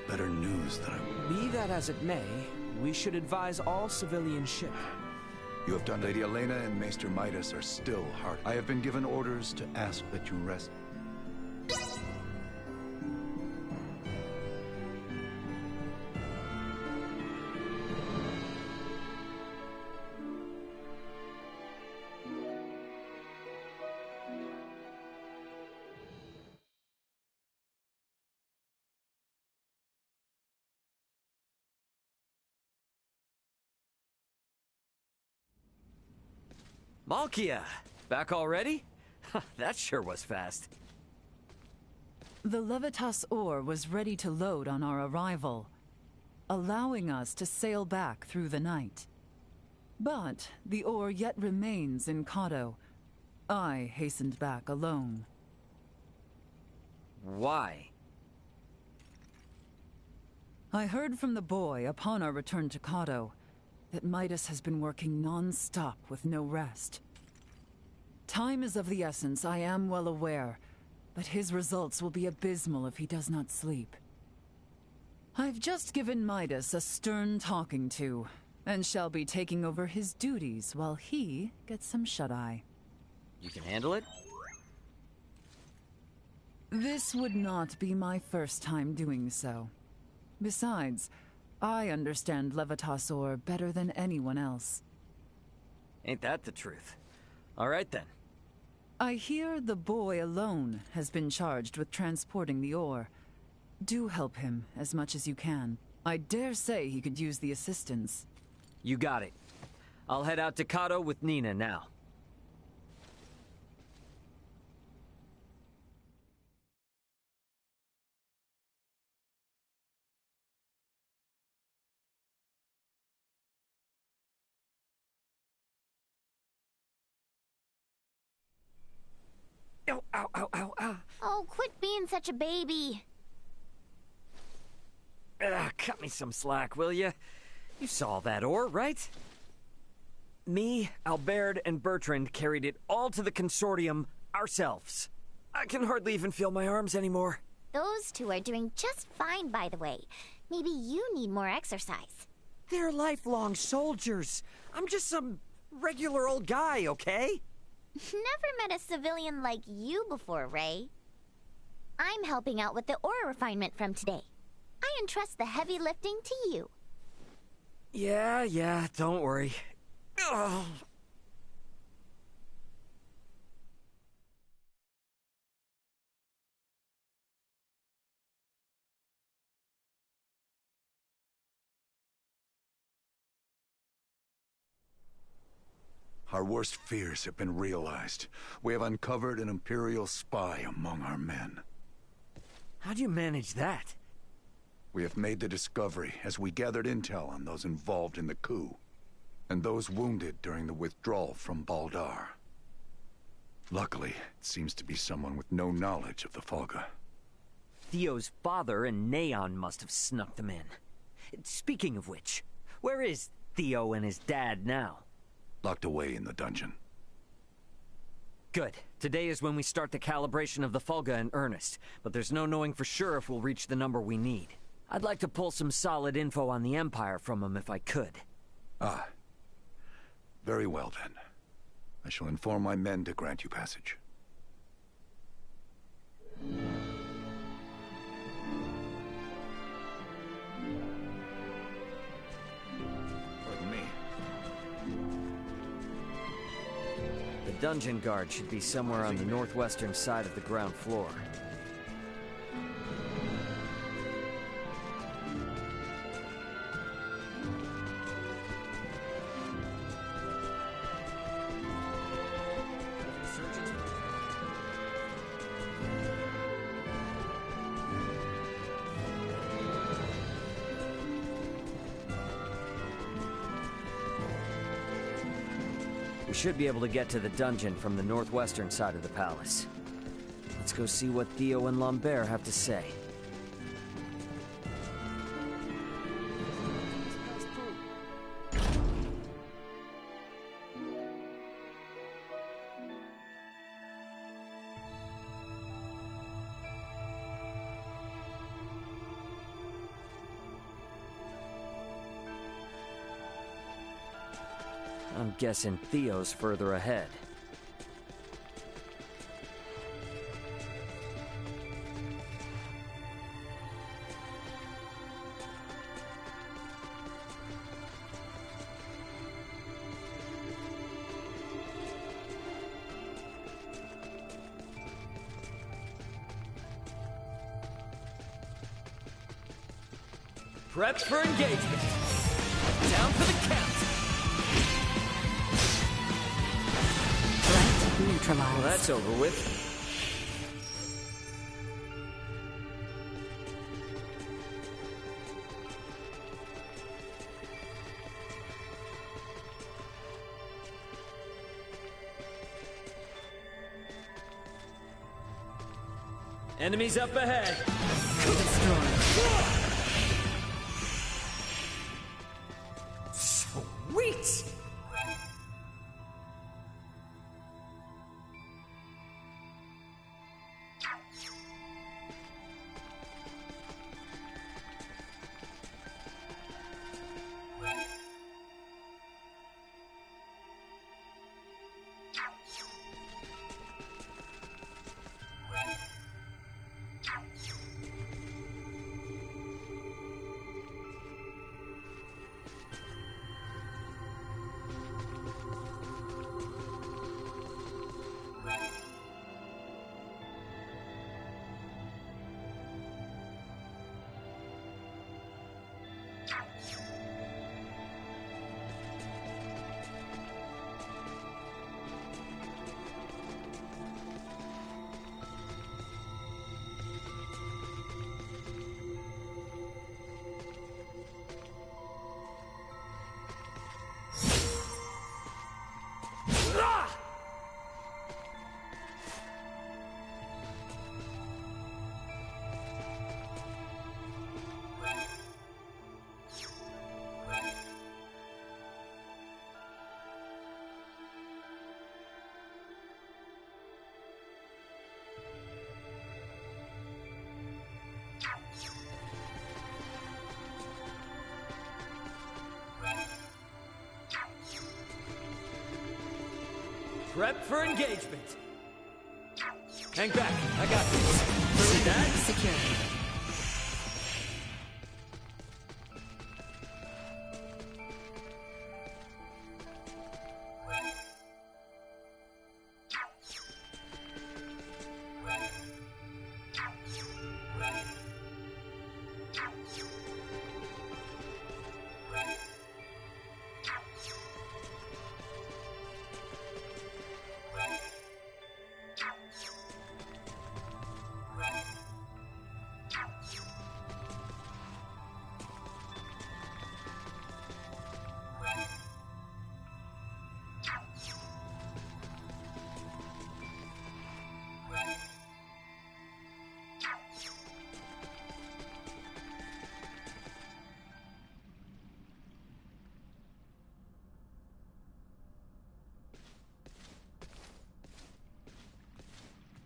better news than I... Be that as it may, we should advise all civilian ship. You have done. Lady Elena and Maester Midas are still hard. I have been given orders to ask that you rest. Malkia! Back already? That sure was fast. The Levitas ore was ready to load on our arrival, allowing us to sail back through the night. But the ore yet remains in Kato. I hastened back alone. Why? I heard from the boy upon our return to Kato that Midas has been working non-stop with no rest. Time is of the essence, I am well aware, but his results will be abysmal if he does not sleep. I've just given Midas a stern talking to, and shall be taking over his duties while he gets some shut-eye. You can handle it? This would not be my first time doing so. Besides, I understand Levitas ore better than anyone else. Ain't that the truth? All right then. I hear the boy alone has been charged with transporting the ore. Do help him as much as you can. I dare say he could use the assistance. You got it. I'll head out to Kato with Nina now. Ow, ow, ow, ow, ow. Oh, quit being such a baby. Cut me some slack, will ya? You saw that ore, right? Me, Albert, and Bertrand carried it all to the consortium ourselves. I can hardly even feel my arms anymore. Those two are doing just fine, by the way. Maybe you need more exercise. They're lifelong soldiers. I'm just some regular old guy, okay? Never met a civilian like you before, Ray. I'm helping out with the ore refinement from today. I entrust the heavy lifting to you. Yeah, don't worry. Ugh. Our worst fears have been realized. We have uncovered an Imperial spy among our men. How do you manage that? We have made the discovery as we gathered intel on those involved in the coup, and those wounded during the withdrawal from Baldar. Luckily, it seems to be someone with no knowledge of the Folga. Theo's father and Neon must have snuck them in. Speaking of which, where is Theo and his dad now? Locked away in the dungeon. Good. Today is when we start the calibration of the Folga in earnest, but there's no knowing for sure if we'll reach the number we need. I'd like to pull some solid info on the Empire from him if I could. Ah. Very well then. I shall inform my men to grant you passage. Pardon me. The dungeon guard should be somewhere on the northwestern side of the ground floor. We should be able to get to the dungeon from the northwestern side of the palace. Let's go see what Theo and Lambert have to say. I'm guessing Theo's further ahead. Prep for engagement. Down for the count. Threat neutralized. Well, that's over with. Enemies up ahead. Destroyed. Sweet! Prep for engagement. Hang back. I got this. See that? Security.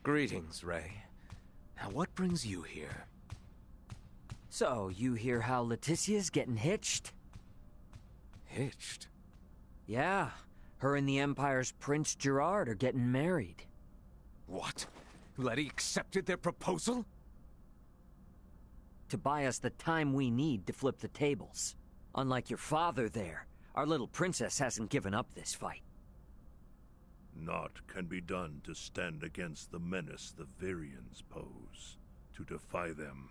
Greetings, Ray. Now, what brings you here? So, you hear how Leticia's getting hitched? Hitched? Yeah. Her and the Empire's Prince Gerard are getting married. What? Letty accepted their proposal? To buy us the time we need to flip the tables. Unlike your father there, our little princess hasn't given up this fight. Naught can be done to stand against the menace the Virians pose. To defy them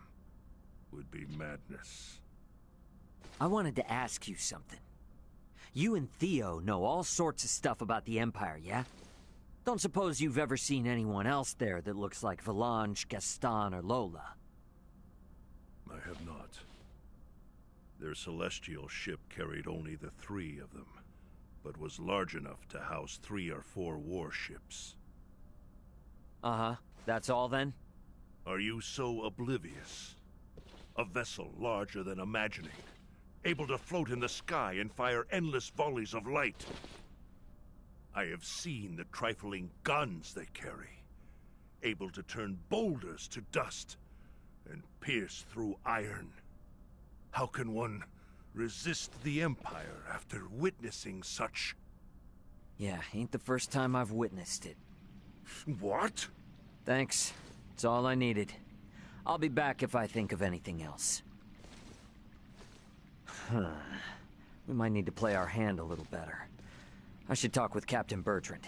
would be madness. I wanted to ask you something. You and Theo know all sorts of stuff about the Empire, yeah? Don't suppose you've ever seen anyone else there that looks like Valange, Gaston, or Lola? I have not. Their celestial ship carried only the 3 of them, but was large enough to house 3 or 4 warships. Uh-huh. That's all then? Are you so oblivious? A vessel larger than imagining, able to float in the sky and fire endless volleys of light. I have seen the trifling guns they carry, able to turn boulders to dust and pierce through iron. How can one resist the Empire after witnessing such Yeah, ain't the first time I've witnessed it. What? Thanks. It's all I needed. I'll be back if I think of anything else. We might need to play our hand a little better. I should talk with Captain Bertrand.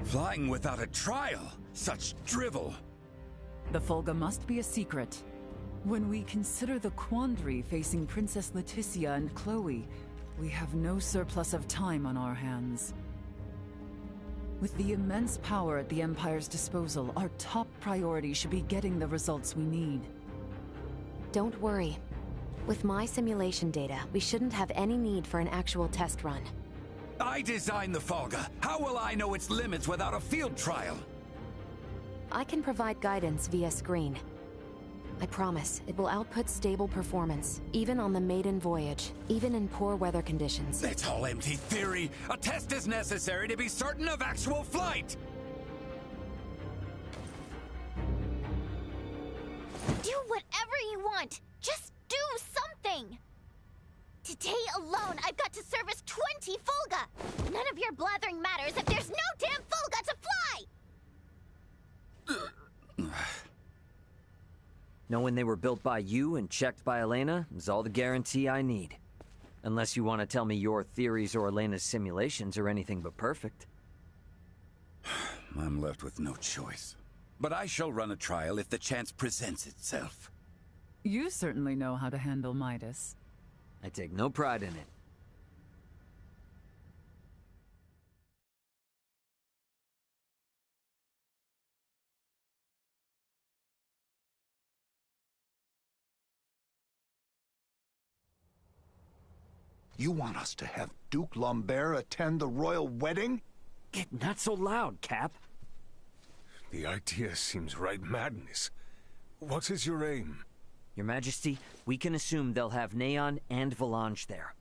Flying without a trial? Such drivel! The Fulga must be a secret. When we consider the quandary facing Princess Leticia and Chloe, we have no surplus of time on our hands. With the immense power at the Empire's disposal, our top priority should be getting the results we need. Don't worry. With my simulation data, we shouldn't have any need for an actual test run. I designed the Fulga. How will I know its limits without a field trial? I can provide guidance via screen. I promise, it will output stable performance, even on the maiden voyage, even in poor weather conditions. That's all empty theory. A test is necessary to be certain of actual flight. Do whatever you want. Just do something. Today alone, I've got to service 20 Fulga. None of your blathering matters if there's no damn Fulga to fly! Knowing they were built by you and checked by Elena is all the guarantee I need. Unless you want to tell me your theories or Elena's simulations are anything but perfect. I'm left with no choice. But I shall run a trial if the chance presents itself. You certainly know how to handle Midas. I take no pride in it. You want us to have Duke Lambert attend the royal wedding? Get not so loud, Cap. The idea seems right madness. What is your aim? Your Majesty, we can assume they'll have Neon and Volange there.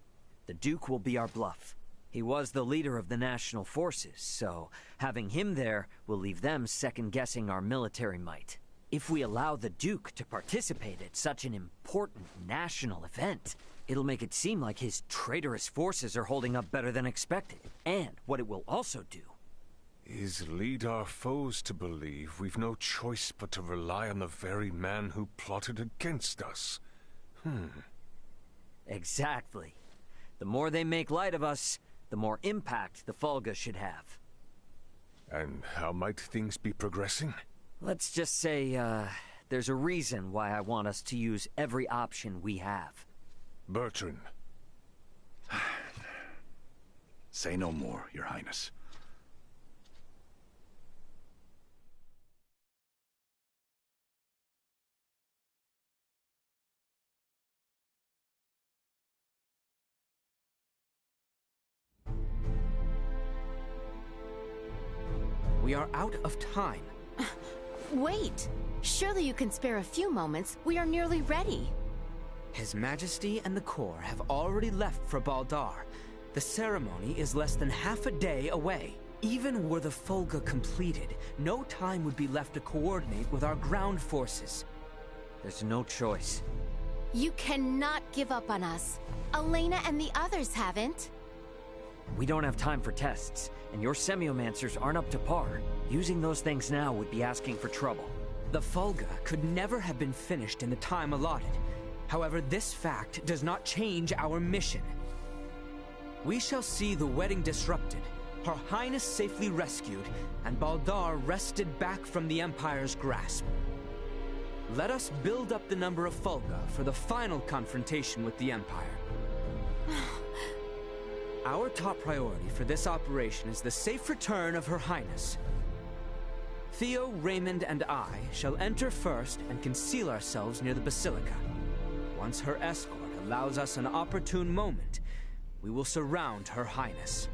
The Duke will be our bluff. He was the leader of the national forces, so having him there will leave them second-guessing our military might. If we allow the Duke to participate at such an important national event, it'll make it seem like his traitorous forces are holding up better than expected. And what it will also do is lead our foes to believe we've no choice but to rely on the very man who plotted against us. Exactly. The more they make light of us, the more impact the Fulga should have. And how might things be progressing? Let's just say, there's a reason why I want us to use every option we have. Bertrand. Say no more, Your Highness. We are out of time. Wait! Surely you can spare a few moments. We are nearly ready. His Majesty and the Corps have already left for Baldar. The ceremony is less than half a day away. Even were the Fulga completed, no time would be left to coordinate with our ground forces. There's no choice. You cannot give up on us. Elena and the others haven't. We don't have time for tests, and your semiomancers aren't up to par. Using those things now would be asking for trouble. The Fulga could never have been finished in the time allotted. However, this fact does not change our mission. We shall see the wedding disrupted, Her Highness safely rescued, and Baldar wrested back from the Empire's grasp. Let us build up the number of Fulga for the final confrontation with the Empire. Our top priority for this operation is the safe return of Her Highness. Theo, Raymond, and I shall enter first and conceal ourselves near the Basilica. Once her escort allows us an opportune moment, we will surround Her Highness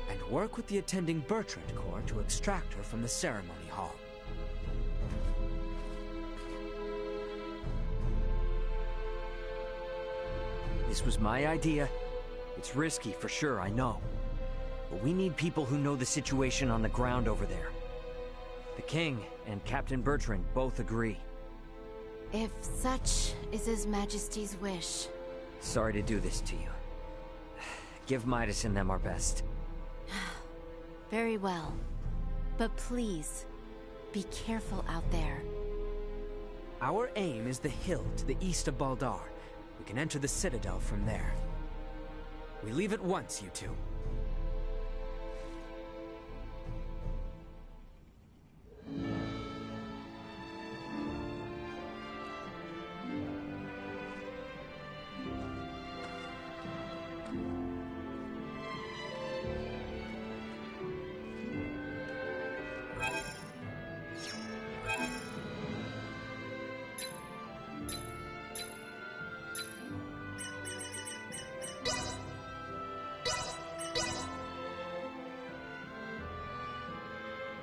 and work with the attending Bertrand Corps to extract her from the ceremony hall. This was my idea, It's risky for sure, I know. But we need people who know the situation on the ground over there. The King and Captain Bertrand both agree. If such is His Majesty's wish. Sorry to do this to you. Give Midas and them our best. Very well. But please, be careful out there. Our aim is the hill to the east of Baldar. We can enter the Citadel from there. We leave at once, you two.